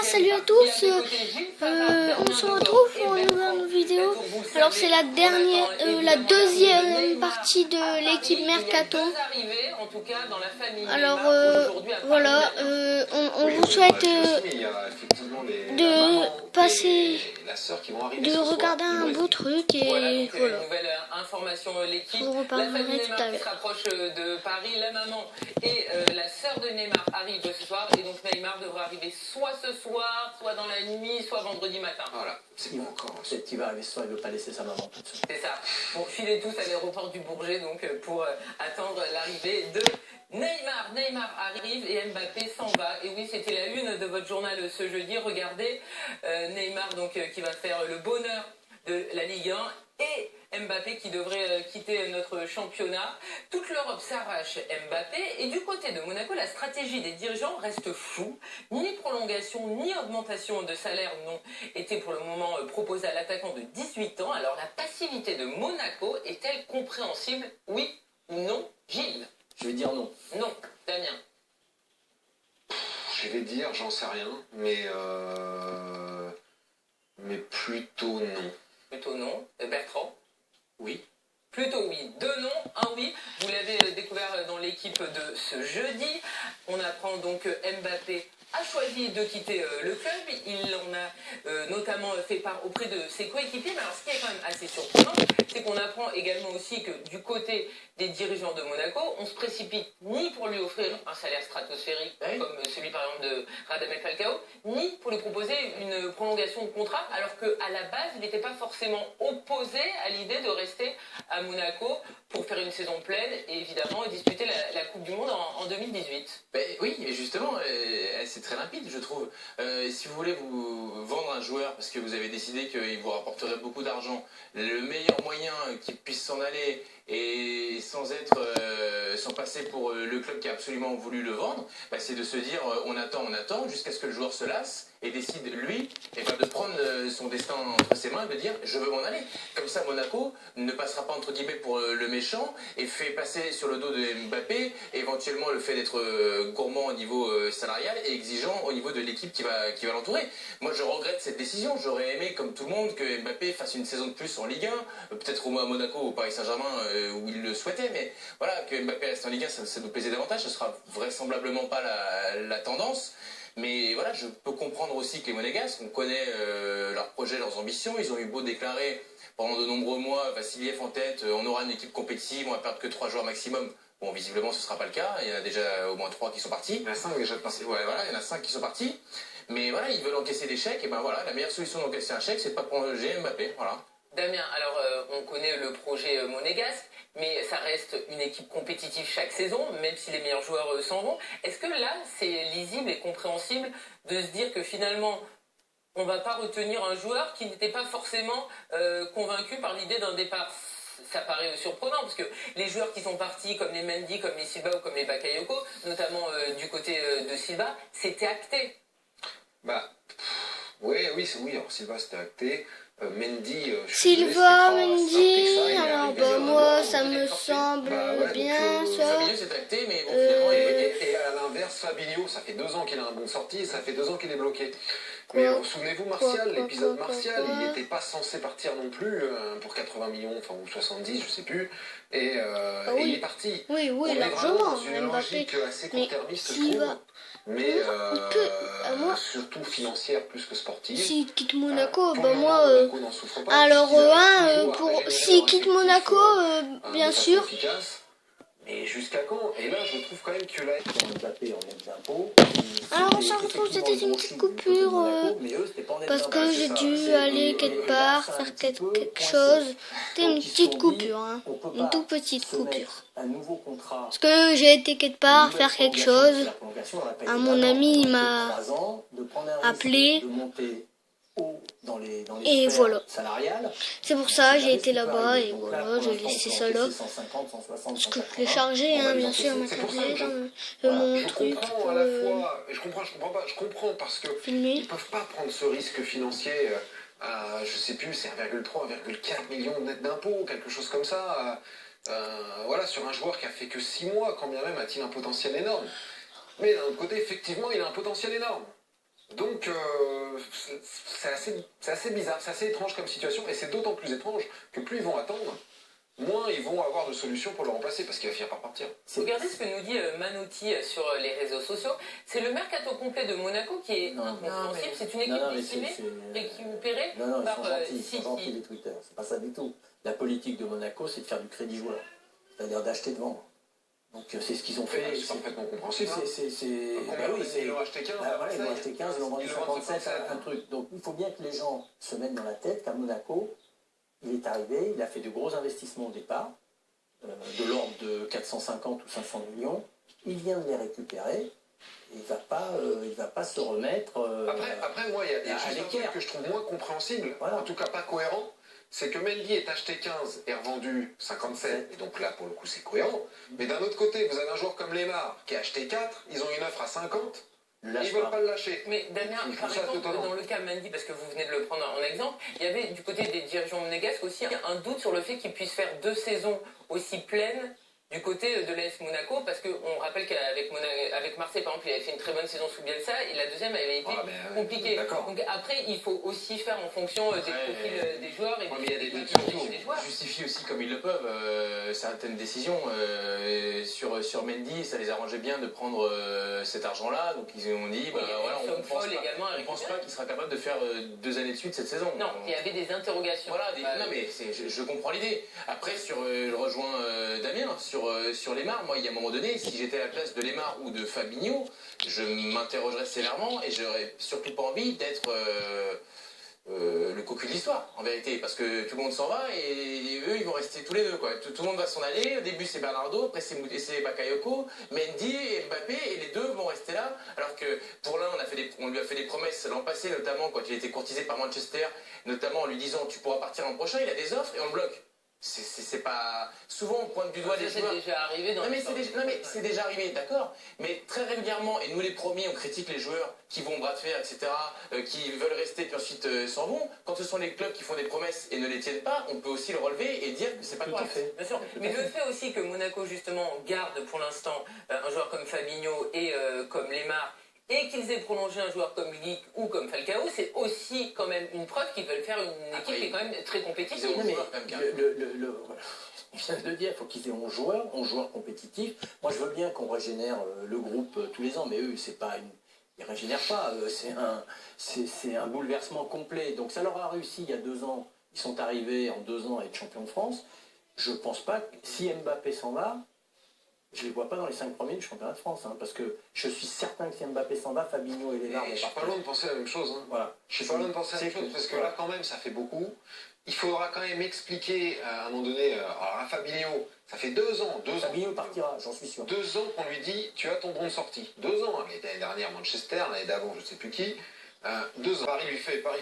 salut à tous, on se retrouve pour une nouvelle vidéo. Alors c'est la dernière, la deuxième partie de l'équipe Mercato. Alors voilà, on vous souhaite de passer, de regarder un beau truc et voilà. Nouvelle information, l'équipe, la famille se rapproche de Paris, la maman et la sœur de Neymar arrivent ce soir et donc Neymar devra arriver soit ce soir, soit dans la nuit, soit vendredi matin. Voilà, c'est bon encore. Peut-être qu'il va arriver ce soir, il ne veut pas laisser sa maman toute seule. C'est ça. Bon, filez tous à l'aéroport du Bourget donc pour attendre l'arrivée de Neymar. Neymar arrive et Mbappé s'en va. Et oui, c'était la une de votre journal ce jeudi. Regardez, Neymar donc qui va faire le bonheur de la Ligue 1 et Mbappé qui devrait quitter notre championnat. Toute l'Europe s'arrache Mbappé et du côté de Monaco, la stratégie des dirigeants reste floue. Ni prolongation, ni augmentation de salaire n'ont été pour le moment proposées à l'attaquant de 18 ans. Alors la passivité de Monaco est-elle compréhensible? Oui ou non, Gilles? Je vais dire non. Non, Damien? Je vais dire, j'en sais rien, mais plutôt non. Plutôt non. Bertrand? Oui. Plutôt oui. Deux noms, un oui. Vous l'avez découvert dans l'équipe de ce jeudi. On apprend donc que Mbappé a choisi de quitter le club. Il en a notamment fait part auprès de ses coéquipiers. Mais alors ce qui est quand même assez surprenant, c'est qu'on apprend également aussi que du côté des dirigeants de Monaco, on se précipite ni pour lui offrir un salaire stratosphérique comme celui par exemple de Radamel Falcao, ni pour lui proposer une prolongation de contrat, alors qu'à la base, il n'était pas forcément opposé à l'idée de rester à Monaco pour faire une saison pleine et évidemment disputer la Coupe du Monde en 2018. Oui, mais justement, c'est très limpide, je trouve. Si vous voulez vous vendre un joueur parce que vous avez décidé qu'il vous rapporterait beaucoup d'argent, le meilleur moyen qu'il puisse s'en aller et sans passer pour le club qui a absolument voulu le vendre, c'est de se dire on attend jusqu'à ce que le joueur se lasse et décide lui de prendre son destin entre ses mains et de dire je veux m'en aller. Comme ça Monaco ne passera pas entre guillemets pour le méchant et fait passer sur le dos de Mbappé éventuellement le fait d'être gourmand au niveau salarial et exigeant au niveau de l'équipe qui va l'entourer. Moi je regrette cette décision, j'aurais aimé comme tout le monde que Mbappé fasse une saison de plus en Ligue 1, peut-être au moins à Monaco ou au Paris Saint-Germain où il le souhaitait, mais voilà, que Mbappé reste en Ligue 1 ça nous plaisait davantage, ce sera vraisemblablement pas la tendance. Mais voilà, je peux comprendre aussi que les Monégasques, on connaît leurs projets, leurs ambitions. Ils ont eu beau déclarer pendant de nombreux mois, Vassiliev en tête, on aura une équipe compétitive, on va perdre que 3 joueurs maximum. Bon, visiblement, ce ne sera pas le cas. Il y en a déjà au moins 3 qui sont partis. Il y en a 5 déjà partis. Ouais, voilà, il y en a 5 qui sont partis. Mais voilà, ils veulent encaisser des chèques. Et ben voilà, la meilleure solution d'encaisser un chèque, c'est de pas prolonger Mbappé. Voilà. Damien, alors on connaît le projet monégasque, mais ça reste une équipe compétitive chaque saison, même si les meilleurs joueurs s'en vont. Est-ce que là, c'est lisible et compréhensible de se dire que finalement, on ne va pas retenir un joueur qui n'était pas forcément convaincu par l'idée d'un départ? Ça paraît surprenant, parce que les joueurs qui sont partis, comme les Mendy, comme les Silva ou comme les Bakayoko, notamment du côté de Silva, c'était acté. Oui, alors Silva c'était acté. Mendy, Mendy, alors moi ça me semble bien ça. Fabinho c'est acté, mais bon, finalement et à l'inverse, Fabinho, ça fait 2 ans qu'il a un bon sorti, ça fait 2 ans qu'il est bloqué. Mais souvenez-vous, Martial, l'épisode Martial, il n'était pas censé partir non plus pour 80 millions, enfin ou 70, je sais plus, et il est parti. Oui, on est largement. dans une logique assez court-termiste, je trouve. Mais surtout financière plus que sportive. S'il quitte Monaco, Monaco n'en souffre pas. alors s'il quitte Monaco, bien sûr. Efficace. Mais jusqu'à quand? Et là, je trouve quand même que là, Mbappé en net d'impôts. Alors on s'en retrouve, c'était une petite coupure parce que j'ai dû aller quelque part, faire quelque chose. C'était une petite coupure, hein, une toute petite coupure. Parce que j'ai été quelque part faire quelque chose. Mon ami il m'a appelé. Et voilà. C'est pour ça j'ai été là-bas et voilà, j'ai laissé ça là. Parce que je l'ai chargé, hein, bien sûr, ma tablette, mon truc. Je comprends parce que filmer. Ils peuvent pas prendre ce risque financier. Je sais plus, c'est 1,3, 1,4 millions net d'impôts, quelque chose comme ça. Voilà, sur un joueur qui a fait que 6 mois, quand bien même a-t-il un potentiel énorme. Mais d'un autre côté, effectivement, il a un potentiel énorme. Donc, c'est assez bizarre, c'est assez étrange comme situation, et c'est d'autant plus étrange que plus ils vont attendre, moins ils vont avoir de solutions pour le remplacer, parce qu'il va finir par partir. Regardez ce que nous dit Manotti sur les réseaux sociaux. C'est le mercato complet de Monaco qui est incompréhensible. C'est une équipe décimée, récupérée par ils sont gentils les Twitter. C'est pas ça du tout. La politique de Monaco, c'est de faire du crédit joueur. C'est-à-dire d'acheter de vendre. Donc c'est ce qu'ils ont fait. C'est parfaitement compréhensible. Ils l'ont acheté 15. Ils l'ont acheté 15, ils l'ont vendu 57, un truc. Donc il faut bien que les gens se mettent dans la tête qu'à Monaco, il est arrivé, il a fait de gros investissements au départ, de l'ordre de 450 ou 500 millions. Il vient de les récupérer. Et il ne va pas se remettre. Après, moi, il y a juste un truc que je trouve moins compréhensible, en tout cas pas cohérent. C'est que Mendy est acheté 15 et revendu 57, et donc là, pour le coup, c'est cohérent. Mais d'un autre côté, vous avez un joueur comme Lemar qui a acheté 4, ils ont une offre à 50, et ils ne veulent pas le lâcher. Mais Damien, par exemple, dans le cas Mendy, parce que vous venez de le prendre en exemple, il y avait du côté des dirigeants monégasques aussi un doute sur le fait qu'ils puissent faire 2 saisons aussi pleines du côté de l'AS Monaco, parce qu'on rappelle qu'avec Marseille, par exemple, il avait fait une très bonne saison sous Bielsa, et la deuxième avait été compliquée. Donc après, il faut aussi faire en fonction des profils des joueurs et des joueurs. Justifient aussi comme ils le peuvent certaines décisions. Sur Mendy, ça les arrangeait bien de prendre cet argent-là, donc ils ont dit, on ne pense pas qu'il sera capable de faire 2 années de suite cette saison. Non, il y avait des interrogations. Voilà, non mais je comprends l'idée. Après, je rejoins Damien, sur Lemar, moi, il y a un moment donné, si j'étais à la place de Lemar ou de Fabinho, je m'interrogerais sévèrement et j'aurais surtout pas envie d'être le cocu de l'histoire, en vérité, parce que tout le monde s'en va et eux, ils vont rester tous les deux, quoi. Tout le monde va s'en aller. Au début, c'est Bernardo, après, c'est Bakayoko, Mendy et Mbappé, et les deux vont rester là. Alors que pour l'un, on lui a fait des promesses l'an passé, notamment quand il était courtisé par Manchester, notamment en lui disant tu pourras partir l'an prochain, il a des offres et on le bloque. C'est pas... Souvent, on pointe du doigt des joueurs... C'est déjà arrivé dans c'est déjà arrivé, d'accord. Mais très régulièrement, et nous les premiers, on critique les joueurs qui vont bras de fer, etc., qui veulent rester, puis ensuite s'en vont. Quand ce sont les clubs qui font des promesses et ne les tiennent pas, on peut aussi le relever et dire que c'est pas correct. Bien sûr. Mais le fait aussi que Monaco, justement, garde pour l'instant un joueur comme Fabinho et comme Lemar, et qu'ils aient prolongé un joueur comme Glick ou comme Falcao, c'est aussi quand même une preuve qu'ils veulent faire une équipe qui est quand même très compétitive. On vient de le dire, il faut qu'ils aient 11 joueurs compétitifs. Moi, je veux bien qu'on régénère le groupe tous les ans, mais eux, c'est pas ils ne régénèrent pas. C'est un bouleversement complet. Donc ça leur a réussi il y a 2 ans. Ils sont arrivés en 2 ans à être champions de France. Je ne pense pas que si Mbappé s'en va, je ne les vois pas dans les 5 premiers du championnat de France, parce que je suis certain que si Mbappé s'en va, Fabinho et Lemar... Je suis pas loin de penser la même chose. Voilà. Je suis pas loin de penser la même chose, parce que là, quand même, ça fait beaucoup. Il faudra quand même expliquer, à un moment donné, alors à Fabinho, ça fait 2 ans. Fabinho partira, j'en suis sûr. 2 ans qu'on lui dit, tu as ton bon de sortie. 2 ans, l'année dernière, Manchester, l'année d'avant, je ne sais plus qui. 2 ans. Paris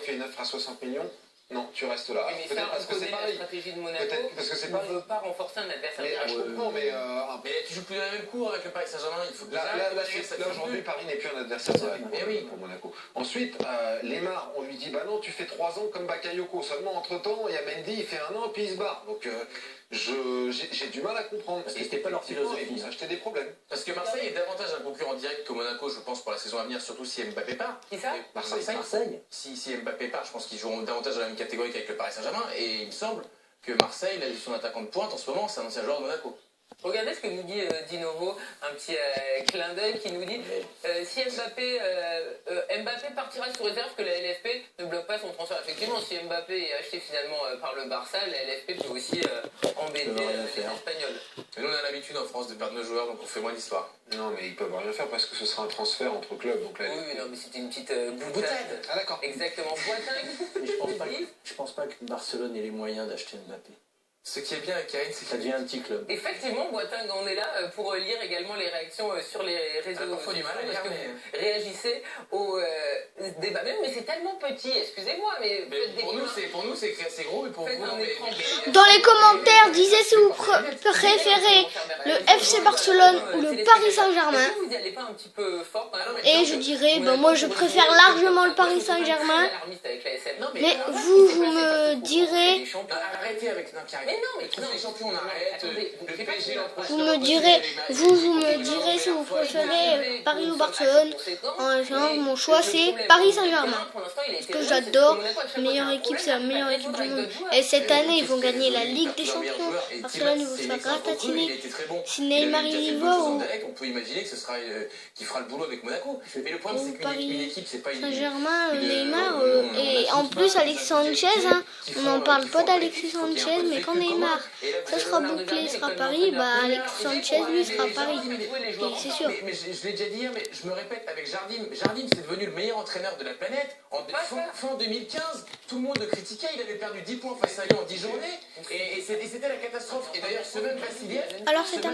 fait une offre à 60 millions. Non, tu restes là. Oui, mais ça, parce que c'est la stratégie de Monaco. Parce que c'est ne veut pas renforcer un adversaire. Je comprends, mais tu joues plus dans la même cour avec le Paris Saint-Germain. Il faut que là aujourd'hui, Paris n'est plus un adversaire direct pour Monaco. Ensuite, Lemar, on lui dit bah non, tu fais 3 ans comme Bakayoko. Seulement entre-temps, il y a Mendy, il fait 1 an, puis il se barre. Donc j'ai du mal à comprendre. Parce que c'était pas leur philosophie. Ils vont s'acheter des problèmes. Parce que Marseille est davantage un concurrent direct que Monaco, je pense, pour la saison à venir, surtout si Mbappé part. Qui ça ? Marseille. Si Mbappé part, je pense qu'ils joueront davantage dans la même catégorie qu'avec le Paris Saint-Germain. Et il me semble que Marseille, là, son attaquant de pointe en ce moment, c'est un ancien joueur de Monaco. Regardez ce que nous dit Dinovo, un petit clin d'œil qui nous dit si Mbappé partira sous réserve que la LFP ne bloque pas son transfert. Effectivement, si Mbappé est acheté finalement par le Barça, la LFP peut aussi embêter les Espagnols. Mais nous, on a l'habitude en France de perdre nos joueurs, donc on fait moins d'histoire. Non, mais ils peuvent rien faire parce que ce sera un transfert entre clubs. Donc là, oui, non, mais c'était une petite boutade. Ah d'accord. Exactement, boutade. Je pense pas que Barcelone ait les moyens d'acheter Mbappé. Ce qui est bien avec Karine, c'est que ça devient un petit club. Effectivement, Boateng, on est là pour lire également les réactions sur les réseaux sociaux. Du mal à lire, parce que vous réagissez au débat. Mais c'est tellement petit, excusez-moi, mais pour nous, c'est gros, et pour vous, Dans les commentaires, disez si vous préférez le FC Barcelone ou le Paris Saint-Germain. Est-ce que vous y allez pas un petit peu fort quand même? Et je dirais, ben moi je préfère largement le Paris Saint-Germain. Mais vous me direz, Arrêtez avec... Non, Pierre, mais non, mais tous les champions, on arrête. Le PSG l'an prochain. vous me direz si vous préférez Paris ou Barcelone. En général, mon choix c'est Paris Saint-Germain. Parce que j'adore, la meilleure équipe, c'est la meilleure équipe du monde. Et cette année, ils vont gagner la Ligue des Champions. Barcelone, ils vont se faire gratatiner. Si Neymar il y va, on peut imaginer que ce sera qu'il fera le boulot avec Monaco. Mais le problème, c'est qu'une équipe, c'est pas une... Saint-Germain, Neymar, et en plus Alexis Sanchez, hein, on n'en parle pas d'Alexis Sanchez, mais quand Neymar, ça sera bouclé, il sera à Paris, bah Alexis Sanchez, lui, sera à Paris. Et c'est sûr. Mais je l'ai déjà dit hier, mais je me répète, avec Jardim, c'est devenu le meilleur entraîneur de la planète. Fin 2015, tout le monde le critiquait, il avait perdu 10 points face à Lyon en 10 journées, et c'était la catastrophe. Et d'ailleurs, ce même Vassiliev... Alors c'est un